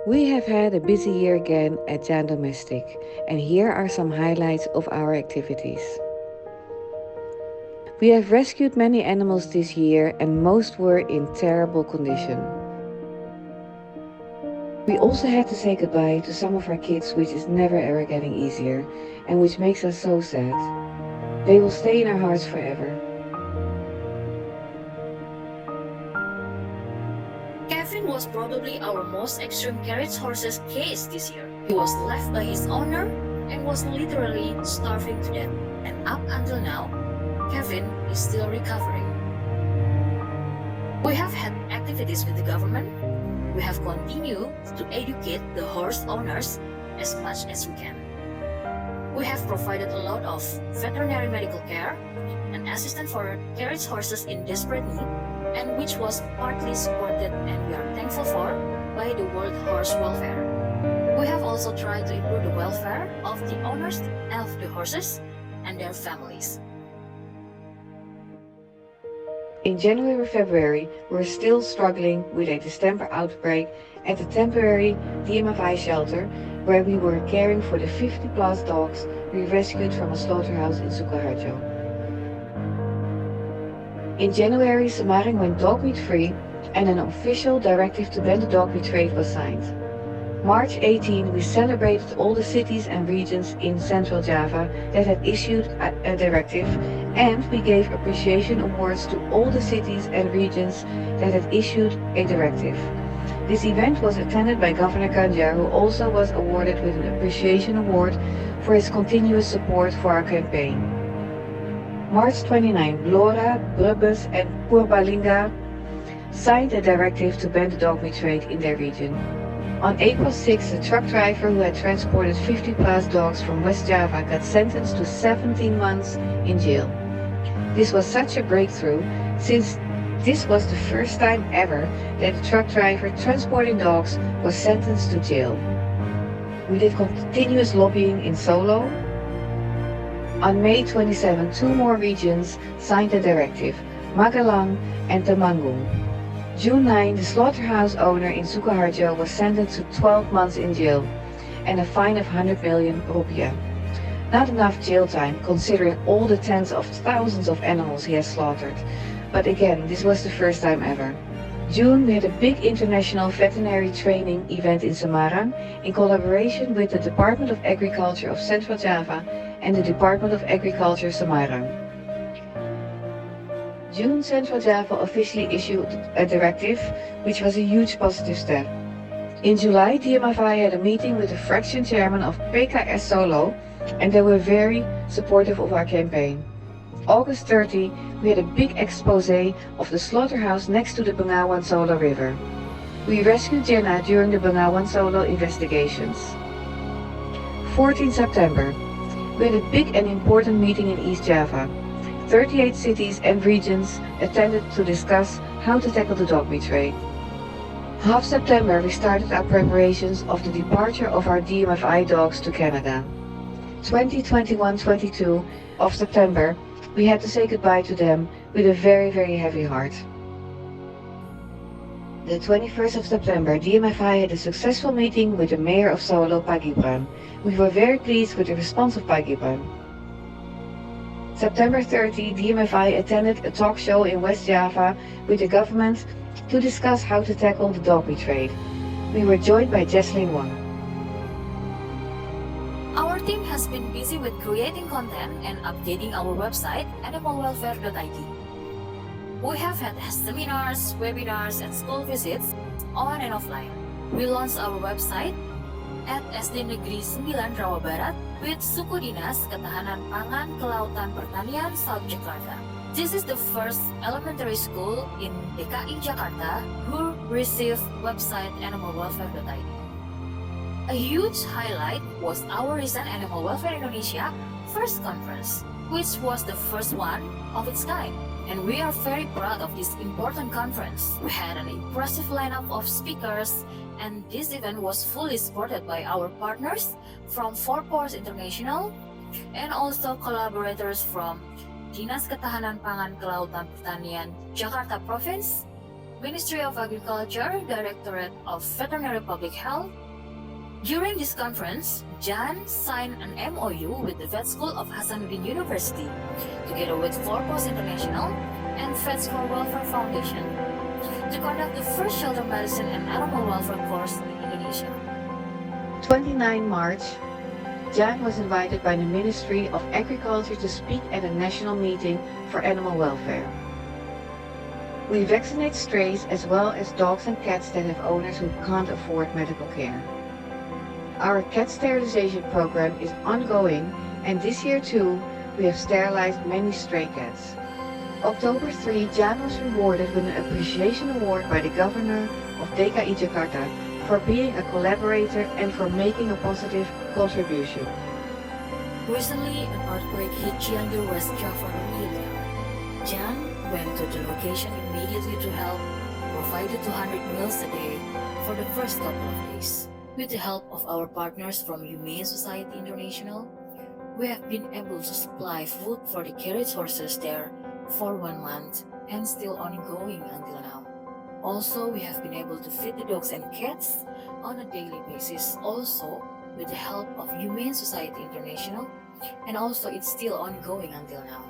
We have had a busy year again at Jan Domestic, and here are some highlights of our activities. We have rescued many animals this year, and most were in terrible condition. We also had to say goodbye to some of our kids, which is never ever getting easier, and which makes us so sad. They will stay in our hearts forever. Kevin was probably our most extreme carriage horses case this year. He was left by his owner and was literally starving to death. And up until now, Kevin is still recovering. We have had activities with the government. We have continued to educate the horse owners as much as we can. We have provided a lot of veterinary medical care and assistance for carriage horses in desperate need, and which was partly supported and we are thankful for by the World Horse Welfare. We have also tried to improve the welfare of the owners of the horses and their families. In January-February, we were still struggling with a distemper outbreak at the temporary DMFI shelter, where we were caring for the 50-plus dogs we rescued from a slaughterhouse in Sukoharjo. In January, Semarang went dog meat free and an official directive to ban the dog meat trade was signed. March 18, we celebrated all the cities and regions in Central Java that had issued a directive, and we gave appreciation awards to all the cities and regions that had issued a directive. This event was attended by Governor Ganjar, who also was awarded with an appreciation award for his continuous support for our campaign. March 29, Blora, Brubbes and Purbalingga signed a directive to ban the dog meat trade in their region. On April 6, a truck driver who had transported 50-plus dogs from West Java got sentenced to 17 months in jail. This was such a breakthrough, since this was the first time ever that a truck driver transporting dogs was sentenced to jail. We did continuous lobbying in Solo. On May 27, two more regions signed the directive, Magelang and Temanggung. June 9, the slaughterhouse owner in Sukoharjo was sentenced to 12 months in jail and a fine of 100 million rupiah. Not enough jail time considering all the tens of thousands of animals he has slaughtered. But again, this was the first time ever. June, we had a big international veterinary training event in Semarang in collaboration with the Department of Agriculture of Central Java and the Department of Agriculture Semarang. June, Central Java officially issued a directive, which was a huge positive step. In July, DMFI had a meeting with the fraction chairman of PKS Solo, and they were very supportive of our campaign. August 30, we had a big expose of the slaughterhouse next to the Bengawan Solo River. We rescued Jenna during the Bengawan Solo investigations. 14 September, we had a big and important meeting in East Java. 38 cities and regions attended to discuss how to tackle the dog meat trade. Half September, we started our preparations of the departure of our DMFI dogs to Canada. 2021-22 of September, we had to say goodbye to them with a very, very heavy heart. The 21st of September, DMFI had a successful meeting with the mayor of Solo, Pak Gibran. We were very pleased with the response of Pak Gibran. September 30, DMFI attended a talk show in West Java with the government to discuss how to tackle the dog meat trade. We were joined by Jesslyn Wang. Our team has been busy with creating content and updating our website animalwelfare.id. We have had seminars, webinars, and school visits on and offline. We launched our website at SD Negeri 9 Rawa Barat with Suku Dinas Ketahanan Pangan Kelautan Pertanian South Jakarta. This is the first elementary school in DKI Jakarta who received website animalwelfare.id. A huge highlight was our recent Animal Welfare Indonesia first conference, which was the first one of its kind. And we are very proud of this important conference. We had an impressive lineup of speakers, and this event was fully supported by our partners from Four Paws International and also collaborators from Dinas Ketahanan Pangan Kelautan Pertanian Jakarta Province, Ministry of Agriculture, Directorate of Veterinary Public Health. During this conference, Jan signed an MOU with the Vet School of Hasanuddin University, together with Forpos International and Vets for Welfare Foundation, to conduct the first shelter medicine and animal welfare course in Indonesia. 29 March, Jan was invited by the Ministry of Agriculture to speak at a national meeting for animal welfare. We vaccinate strays as well as dogs and cats that have owners who can't afford medical care. Our cat sterilization program is ongoing, and this year too, we have sterilized many stray cats. October 3, Jan was rewarded with an appreciation award by the governor of DKI Jakarta for being a collaborator and for making a positive contribution. Recently, an earthquake hit Cianjur, West Java earlier. Jan went to the location immediately to help, provided 200 meals a day for the first couple of days. With the help of our partners from Humane Society International, we have been able to supply food for the carriage horses there for 1 month and still ongoing until now. Also, we have been able to feed the dogs and cats on a daily basis, also with the help of Humane Society International, and also it's still ongoing until now.